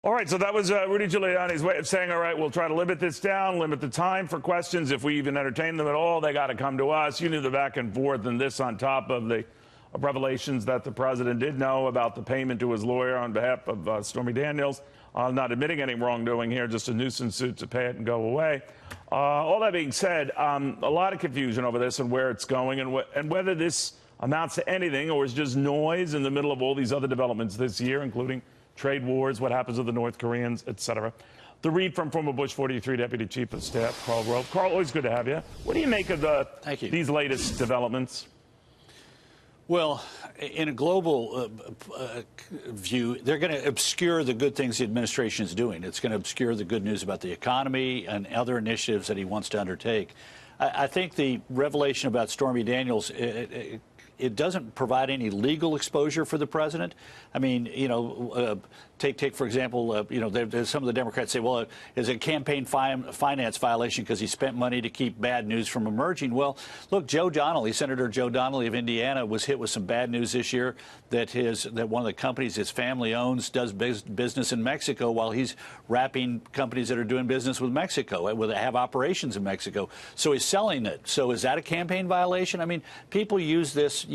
All right, so that was Rudy Giuliani's way of saying, all right, we'll try to limit this down, limit the time for questions. If we even entertain them at all, they got to come to us. You knew the back and forth, and this on top of the revelations that the president did know about the payment to his lawyer on behalf of Stormy Daniels, not admitting any wrongdoing here, just a nuisance suit to pay it and go away. All that being said, a lot of confusion over this and where it's going and whether this amounts to anything or is just noise in the middle of all these other developments this year, including trade wars, what happens with the North Koreans, etc. The read from former Bush 43 Deputy Chief of Staff, Karl Rove. Karl, always good to have you. What do you make of these latest developments? Well, in a global view, they're going to obscure the good things the administration is doing. It's going to obscure the good news about the economy and other initiatives that he wants to undertake. I think the revelation about Stormy Daniels, it doesn't provide any legal exposure for the president. I mean, take for example, there's some of the Democrats say, well, is it a campaign finance violation because he spent money to keep bad news from emerging? Well, look, Senator Joe Donnelly of Indiana was hit with some bad news this year that one of the companies his family owns does business in Mexico while he's wrapping companies that are doing business with Mexico, that have operations in Mexico. So he's selling it. So is that a campaign violation? I mean, people use this,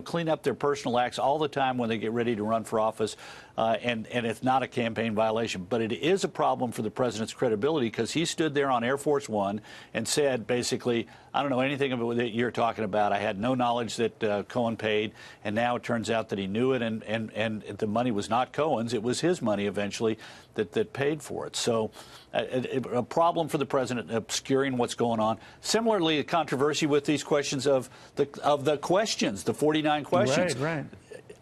clean up their personal acts all the time when they get ready to run for office. And it's not a campaign violation. But it is a problem for the president's credibility because he stood there on Air Force One and said, basically, I don't know anything about what you're talking about. I had no knowledge that Cohen paid. And now it turns out that he knew it. And the money was not Cohen's. It was his money eventually that paid for it. So a problem for the president obscuring what's going on. Similarly, a controversy with these questions of the questions, the 49 questions. Right.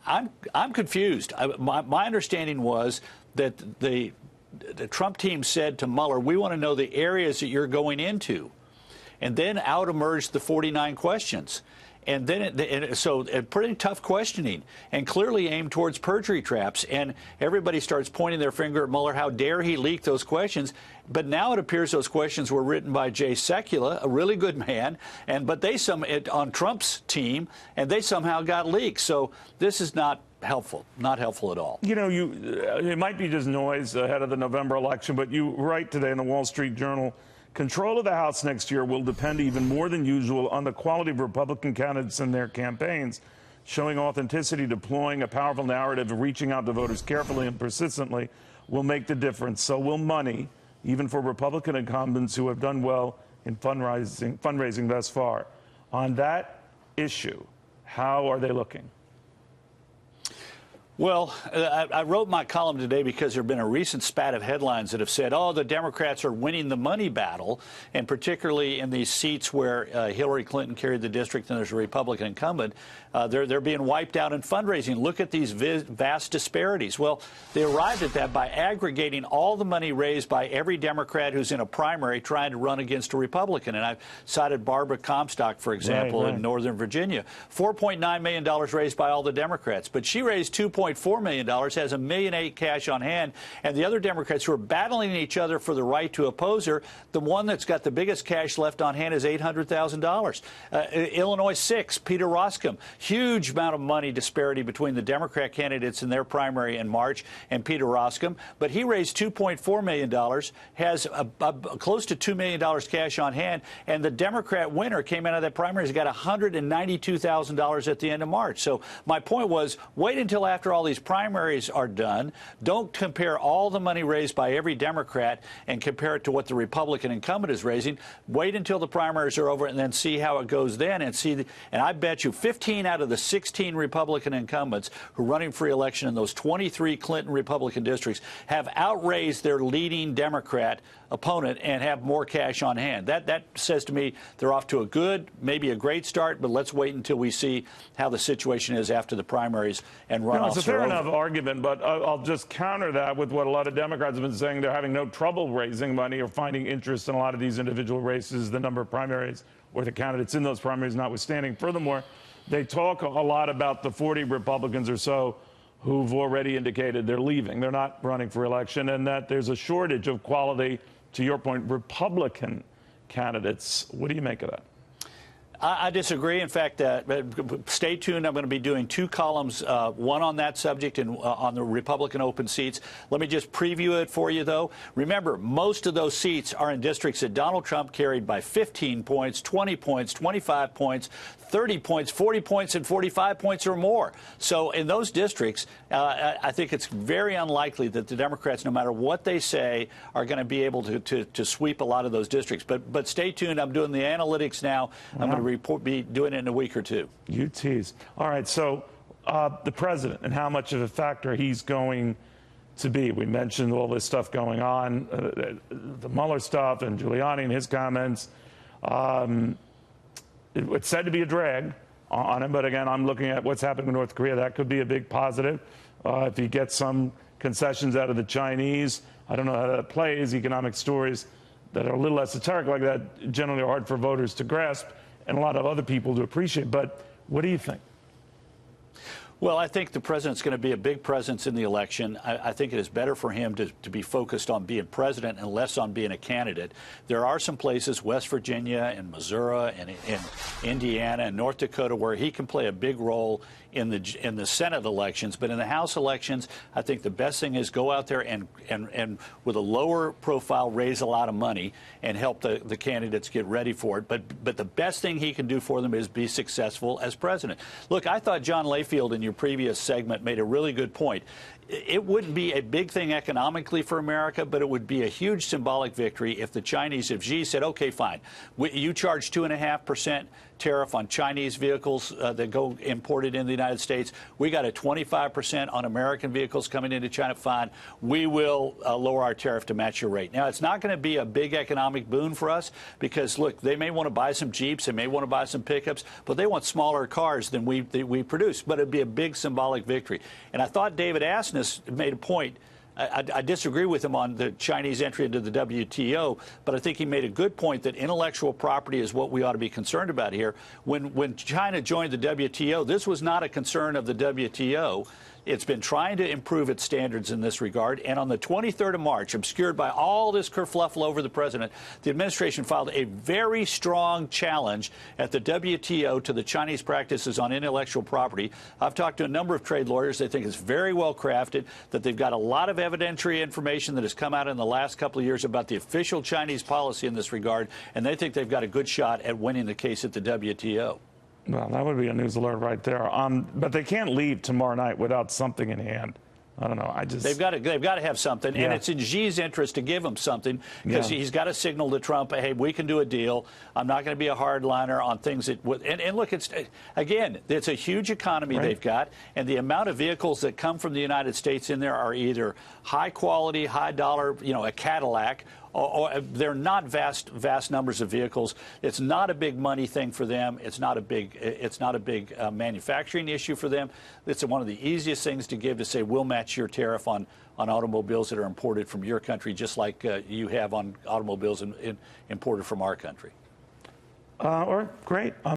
I'm confused. My understanding was that the Trump team said to Mueller, we want to know the areas that you're going into. And then out emerged the 49 questions. And then so pretty tough questioning and clearly aimed towards perjury traps. And everybody starts pointing their finger at Mueller. How dare he leak those questions? But now it appears those questions were written by Jay Sekulow, a really good man, but on Trump's team, and they somehow got leaked. So this is not helpful at all. It might be just noise ahead of the November election, but you write today in the Wall Street Journal, control of the House next year will depend even more than usual on the quality of Republican candidates and their campaigns, showing authenticity, deploying a powerful narrative, reaching out to voters carefully and persistently will make the difference. So will money, even for Republican incumbents who have done well in fundraising thus far. On that issue, how are they looking? Well, I wrote my column today because there have been a recent spat of headlines that have said, oh, the Democrats are winning the money battle, and particularly in these seats where Hillary Clinton carried the district and there's a Republican incumbent, they're being wiped out in fundraising. Look at these vast disparities. Well, they arrived at that by aggregating all the money raised by every Democrat who's in a primary trying to run against a Republican. And I've cited Barbara Comstock, for example, in Northern Virginia. $4.9 million raised by all the Democrats, but she raised $2.4 million, has $1.8 million cash on hand, and the other Democrats who are battling each other for the right to oppose her, the one that's got the biggest cash left on hand is $800,000. Illinois 6, Peter Roskam, huge amount of money disparity between the Democrat candidates in their primary in March and Peter Roskam, but he raised $2.4 million, has close to $2 million cash on hand, and the Democrat winner came out of that primary has got $192,000 at the end of March. So my point was, wait until after all these primaries are done. Don't compare all the money raised by every Democrat and compare it to what the Republican incumbent is raising. Wait until the primaries are over and then see how it goes then and I bet you 15 out of the 16 Republican incumbents who are running for re-election in those 23 Clinton Republican districts have outraised their leading Democrat opponent and have more cash on hand. That says to me they're off to a good, maybe a great start, but let's wait until we see how the situation is after the primaries and runoffs. It's a fair enough argument, but I'll just counter that with what a lot of Democrats have been saying. They're having no trouble raising money or finding interest in a lot of these individual races, the number of primaries or the candidates in those primaries notwithstanding. Furthermore, they talk a lot about the 40 Republicans or so who've already indicated they're leaving. They're not running for election, and that there's a shortage of quality, to your point, Republican candidates. What do you make of that? I disagree. In fact, stay tuned. I'm going to be doing 2 columns, one on that subject and on the Republican open seats. Let me just preview it for you, though. Remember, most of those seats are in districts that Donald Trump carried by 15 points, 20 points, 25 points, 30 points, 40 points, and 45 points or more. So in those districts, I think it's very unlikely that the Democrats, no matter what they say, are going to be able to sweep a lot of those districts. But stay tuned. I'm doing the analytics now. I'm going to be doing it in a week or two. You tease. All right, so the president and how much of a factor he's going to be. We mentioned all this stuff going on, the Mueller stuff and Giuliani and his comments. It's said to be a drag on him, but again, I'm looking at what's happening in North Korea. That could be a big positive. If he gets some concessions out of the Chinese, I don't know how that plays. Economic stories that are a little esoteric like that generally are hard for voters to grasp and a lot of other people to appreciate. But what do you think? Well, I think the president's going to be a big presence in the election. I think it is better for him to be focused on being president and less on being a candidate. There are some places, West Virginia and Missouri and Indiana and North Dakota, where he can play a big role in the Senate elections. But in the House elections, I think the best thing is go out there and with a lower profile, raise a lot of money and help the candidates get ready for it. But the best thing he can do for them is be successful as president. Look, I thought John Layfield in your previous segment made a really good point. It wouldn't be a big thing economically for America, but it would be a huge symbolic victory if the Chinese, if Xi said, okay, fine, you charge 2.5% tariff on Chinese vehicles that go imported in the United States. We got a 25% on American vehicles coming into China. Fine, we will lower our tariff to match your rate. Now, it's not going to be a big economic boon for us because, look, they may want to buy some Jeeps, they may want to buy some pickups, but they want smaller cars than we produce. But it'd be a big symbolic victory. And I thought David Asness made a point. I disagree with him on the Chinese entry into the WTO, but I think he made a good point that intellectual property is what we ought to be concerned about here. When China joined the WTO, this was not a concern of the WTO. It's been trying to improve its standards in this regard. And on the 23rd of March, obscured by all this kerfluffle over the president, the administration filed a very strong challenge at the WTO to the Chinese practices on intellectual property. I've talked to a number of trade lawyers. They think it's very well crafted, that they've got a lot of evidentiary information that has come out in the last couple of years about the official Chinese policy in this regard, and they think they've got a good shot at winning the case at the WTO. Well, that would be a news alert right there. But they can't leave tomorrow night without something in hand. I don't know. They've got to have something, and it's in Xi's interest to give him something because he's got to signal to Trump, hey, we can do a deal. I'm not going to be a hardliner on things that and look, it's a huge economy they've got, and the amount of vehicles that come from the United States in there are either high quality, high dollar, a Cadillac. Or they're not vast numbers of vehicles. It's not a big money thing for them. It's not a big manufacturing issue for them. It's one of the easiest things to give to say we'll match your tariff on automobiles that are imported from your country, just like you have on automobiles imported from our country. All right, great.